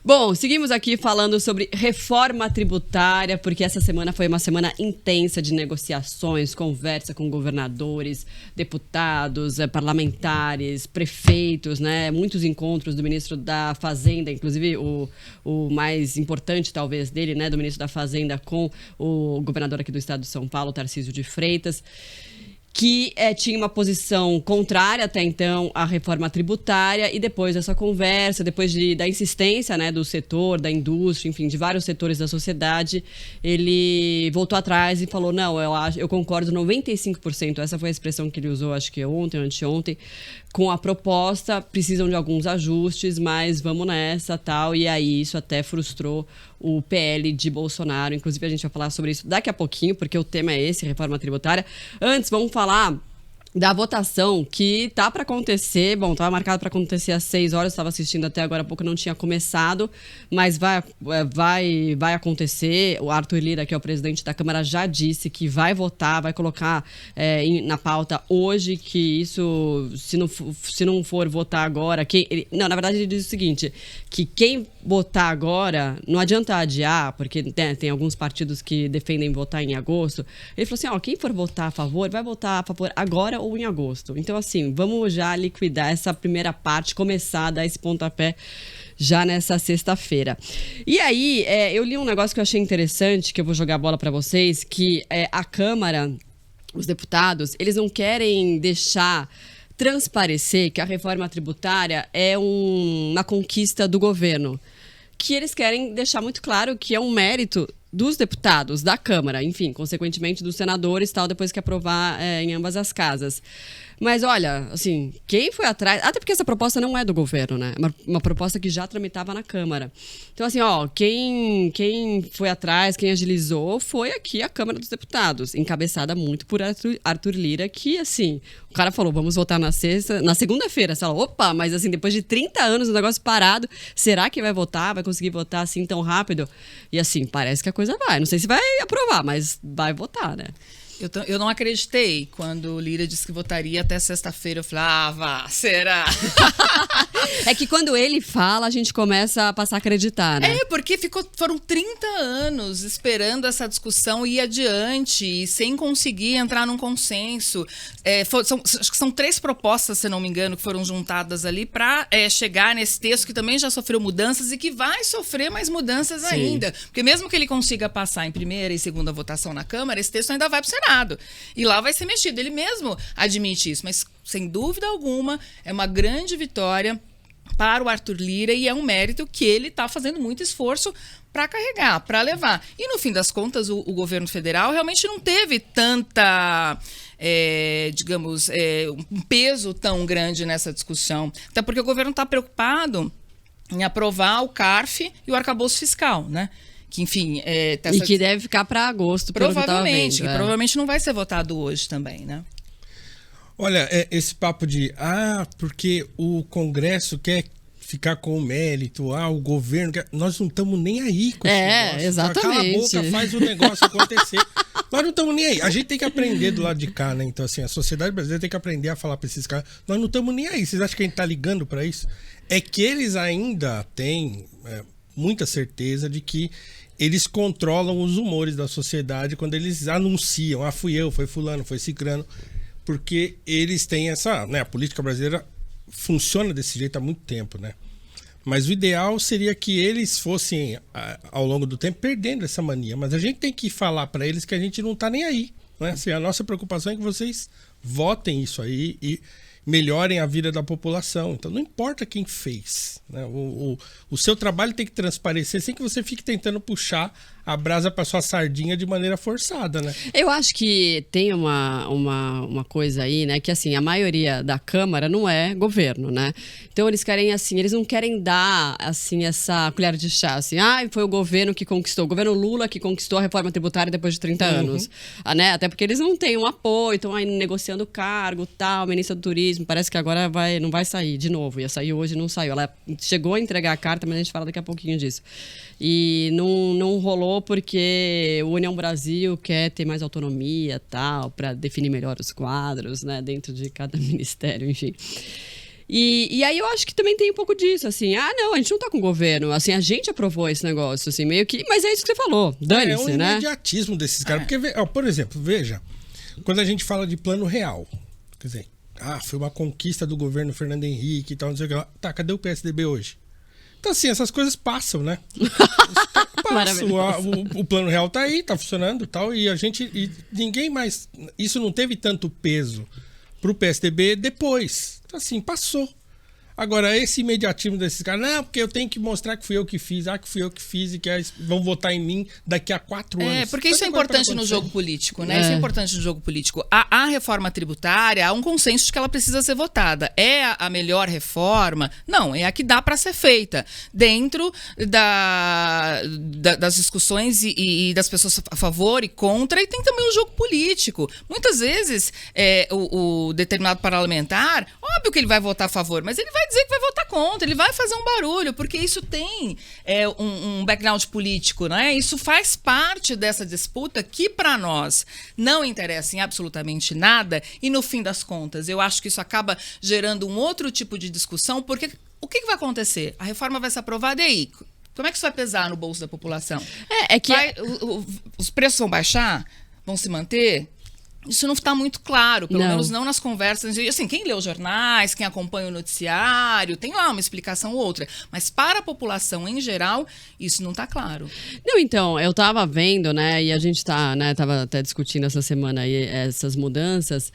Bom, seguimos aqui falando sobre reforma tributária, porque essa semana foi uma semana intensa de negociações, conversa com governadores, deputados, parlamentares, prefeitos, né? Muitos encontros do ministro da Fazenda, inclusive o mais importante, talvez, dele, né? Do ministro da Fazenda com o governador aqui do estado de São Paulo, Tarcísio de Freitas, que tinha uma posição contrária até então à reforma tributária, e depois dessa conversa, depois da insistência, né, do setor, da indústria, enfim, de vários setores da sociedade, ele voltou atrás e falou, não, eu concordo 95%, essa foi a expressão que ele usou, acho que ontem ou anteontem, com a proposta, precisam de alguns ajustes, mas vamos nessa, tal, e aí isso até frustrou o PL de Bolsonaro. Inclusive, a gente vai falar sobre isso daqui a pouquinho, porque o tema é esse, reforma tributária. Antes, vamos falar da votação que tá para acontecer. Bom, estava marcado para acontecer às 6 horas, estava assistindo até agora há pouco, não tinha começado, mas vai acontecer. O Arthur Lira, que é o presidente da Câmara, já disse que vai votar, vai colocar na pauta hoje, que isso, se não for votar agora... Não, na verdade ele diz o seguinte, que quem votar agora, não adianta adiar, porque tem alguns partidos que defendem votar em agosto. Ele falou assim, quem for votar a favor, vai votar a favor agora ou em agosto. Então, assim, vamos já liquidar essa primeira parte, começar a dar esse pontapé já nessa sexta-feira. E aí, eu li um negócio que eu achei interessante, que eu vou jogar a bola para vocês, que a Câmara, os deputados, eles não querem deixar transparecer que a reforma tributária é uma conquista do governo, que eles querem deixar muito claro que é um mérito dos deputados, da Câmara, enfim, consequentemente dos senadores, tal, depois que aprovar em ambas as casas. Mas olha, assim, quem foi atrás... Até porque essa proposta não é do governo, né? Uma proposta que já tramitava na Câmara. Então, assim, quem foi atrás, quem agilizou, foi aqui a Câmara dos Deputados, encabeçada muito por Arthur Lira, que, assim, o cara falou, vamos votar na segunda-feira. Você fala, opa, mas assim, depois de 30 anos o negócio parado, será que vai votar? Vai conseguir votar assim tão rápido? E assim, parece que a coisa vai. Não sei se vai aprovar, mas vai votar, né? Eu não acreditei quando o Lira disse que votaria até sexta-feira. Eu falei, vá, será? É que quando ele fala, a gente começa a passar a acreditar, né? Porque foram 30 anos esperando essa discussão ir adiante e sem conseguir entrar num consenso. Acho que são 3 propostas, se não me engano, que foram juntadas ali para chegar nesse texto que também já sofreu mudanças e que vai sofrer mais mudanças ainda. Porque mesmo que ele consiga passar em primeira e segunda votação na Câmara, esse texto ainda vai para o Senado. E lá vai ser mexido. Ele mesmo admite isso, mas sem dúvida alguma é uma grande vitória para o Arthur Lira e é um mérito que ele está fazendo muito esforço para carregar, para levar. E no fim das contas, o governo federal realmente não teve tanta... um peso tão grande nessa discussão. Até porque o governo está preocupado em aprovar o CARF e o arcabouço fiscal, né? Que, enfim... E que deve ficar para agosto, provavelmente. Que provavelmente não vai ser votado hoje também, né? Olha, esse papo de... porque o Congresso quer ficar com o mérito, o governo... Nós não estamos nem aí com esse negócio. Exatamente. Cala a boca, faz o negócio acontecer. Nós não estamos nem aí. A gente tem que aprender do lado de cá, né? Então, assim, a sociedade brasileira tem que aprender a falar para esses caras. Nós não estamos nem aí. Vocês acham que a gente está ligando para isso? É que eles ainda têm muita certeza de que eles controlam os humores da sociedade quando eles anunciam, fui eu, foi fulano, foi cicrano, porque eles têm essa, né, a política brasileira funciona desse jeito há muito tempo, né? Mas o ideal seria que eles fossem, ao longo do tempo, perdendo essa mania. Mas a gente tem que falar para eles que a gente não está nem aí, né? Assim, a nossa preocupação é que vocês votem isso aí e melhorem a vida da população. Então não importa quem fez, né? O seu trabalho tem que transparecer sem que você fique tentando puxar a brasa para sua sardinha de maneira forçada, né? Eu acho que tem uma coisa aí, né? Que assim, a maioria da Câmara não é governo, né? Então eles querem assim, eles não querem dar assim essa colher de chá, assim, foi o governo que conquistou, o governo Lula que conquistou a reforma tributária depois de 30 anos, né? Até porque eles não têm um apoio, estão aí negociando cargo, tal, ministra do Turismo, parece que agora não vai sair de novo, ia sair hoje, não saiu. Ela chegou a entregar a carta, mas a gente fala daqui a pouquinho disso. E não rolou porque o União Brasil quer ter mais autonomia, tal, para definir melhor os quadros, né, dentro de cada ministério, enfim. E aí eu acho que também tem um pouco disso, assim, não, a gente não tá com o governo, assim, a gente aprovou esse negócio, assim, meio que, mas é isso que você falou, dane-se, o né? imediatismo desses caras, porque, por exemplo, veja, quando a gente fala de plano real, quer dizer, foi uma conquista do governo Fernando Henrique e tal, não sei o que lá, tá, cadê o PSDB hoje? Então, assim, essas coisas passam, né? O plano real tá aí, tá funcionando e tal, e ninguém mais, isso não teve tanto peso pro PSDB depois. Então, assim, passou. Agora, esse imediatismo desses caras, não, porque eu tenho que mostrar que fui eu que fiz, que fui eu que fiz e que vão votar em mim daqui a 4 anos. Porque isso é importante no jogo político, né? Isso é importante no jogo político. A reforma tributária, há um consenso de que ela precisa ser votada. É a melhor reforma? Não, é a que dá para ser feita. Dentro das discussões e das pessoas a favor e contra, e tem também o jogo político. Muitas vezes, o determinado parlamentar, óbvio que ele vai votar a favor, mas ele vai dizer que vai votar contra, ele vai fazer um barulho, porque isso tem um background político, né? Isso faz parte dessa disputa que, para nós, não interessa em absolutamente nada, e no fim das contas, eu acho que isso acaba gerando um outro tipo de discussão, porque o que vai acontecer? A reforma vai ser aprovada e aí? Como é que isso vai pesar no bolso da população? Os preços vão baixar? Vão se manter? Isso não está muito claro, pelo menos não nas conversas. Assim, quem lê os jornais, quem acompanha o noticiário, tem lá uma explicação ou outra. Mas para a população em geral, isso não está claro. Não, então, eu estava vendo, né, e a gente estava até discutindo essa semana aí essas mudanças,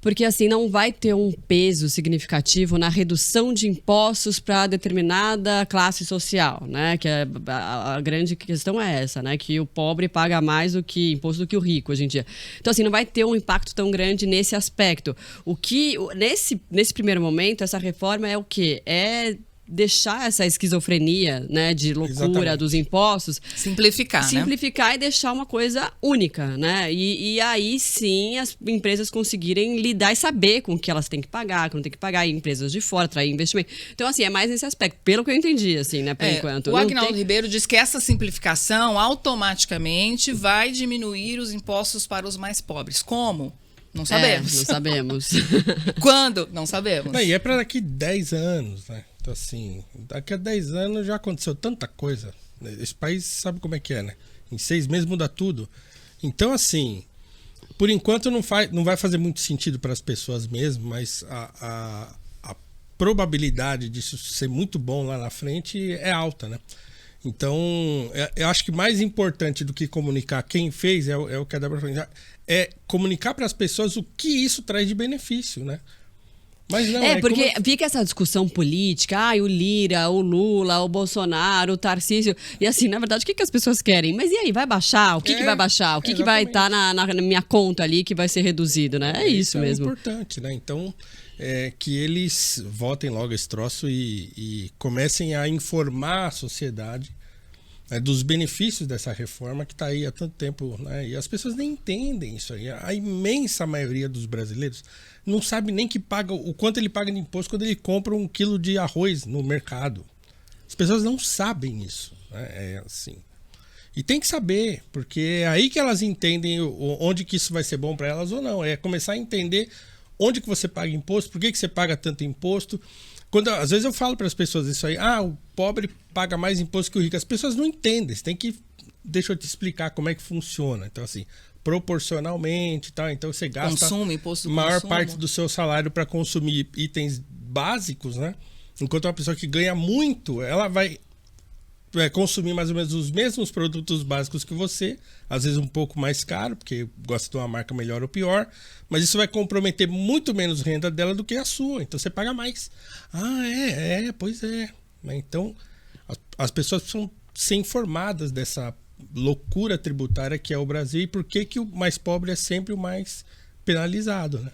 porque assim não vai ter um peso significativo na redução de impostos para determinada classe social, né? Que a grande questão é essa, né? Que o pobre paga mais imposto do que o rico hoje em dia. Então assim não vai ter um impacto tão grande nesse aspecto. O que nesse primeiro momento essa reforma é o quê? É deixar essa esquizofrenia, né, de loucura dos impostos, simplificar, e deixar uma coisa única, né? E aí sim as empresas conseguirem lidar e saber com o que elas têm que pagar, que não tem que pagar, e empresas de fora, atrair investimento. Então, assim, é mais nesse aspecto, pelo que eu entendi, assim, né, por enquanto. O Agnaldo Ribeiro diz que essa simplificação automaticamente vai diminuir os impostos para os mais pobres. Como? Não sabemos. Não sabemos. Quando? Não sabemos. E é para daqui 10 anos, né? Então, assim, daqui a 10 anos já aconteceu tanta coisa. Esse país sabe como é que é, né? Em 6 meses muda tudo. Então, assim, por enquanto não vai fazer muito sentido para as pessoas mesmo, mas a probabilidade disso ser muito bom lá na frente é alta, né? Então, eu acho que mais importante do que comunicar quem fez, é o que a Débora falou, é comunicar para as pessoas o que isso traz de benefício, né? Mas não, porque fica essa discussão política, o Lira, o Lula, o Bolsonaro, o Tarcísio, e assim, na verdade, o que as pessoas querem? Mas e aí, vai baixar? O que vai baixar? O que vai estar na minha conta ali que vai ser reduzido, né? É isso mesmo. É importante, né? Então, que eles votem logo esse troço e comecem a informar a sociedade dos benefícios dessa reforma que está aí há tanto tempo, né? E as pessoas nem entendem isso aí. A imensa maioria dos brasileiros não sabe nem que paga o quanto ele paga de imposto quando ele compra 1 quilo de arroz no mercado. As pessoas não sabem isso, né? É assim. E tem que saber, porque é aí que elas entendem onde que isso vai ser bom para elas ou não. É começar a entender onde que você paga imposto, por que você paga tanto imposto. Às vezes eu falo para as pessoas isso aí, o pobre paga mais imposto que o rico. As pessoas não entendem, deixa eu te explicar como é que funciona. Então, assim, proporcionalmente, tá? Então você gasta imposto maior parte do seu salário para consumir itens básicos, né? Enquanto uma pessoa que ganha muito, ela vai consumir mais ou menos os mesmos produtos básicos que você, às vezes um pouco mais caro, porque gosta de uma marca melhor ou pior, mas isso vai comprometer muito menos renda dela do que a sua, então você paga mais. Pois é. Então, as pessoas precisam ser informadas dessa loucura tributária que é o Brasil e por que o mais pobre é sempre o mais penalizado, né?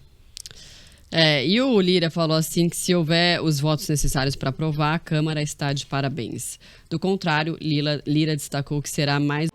E o Lira falou assim que se houver os votos necessários para aprovar, a Câmara está de parabéns. Do contrário, Lira destacou que será mais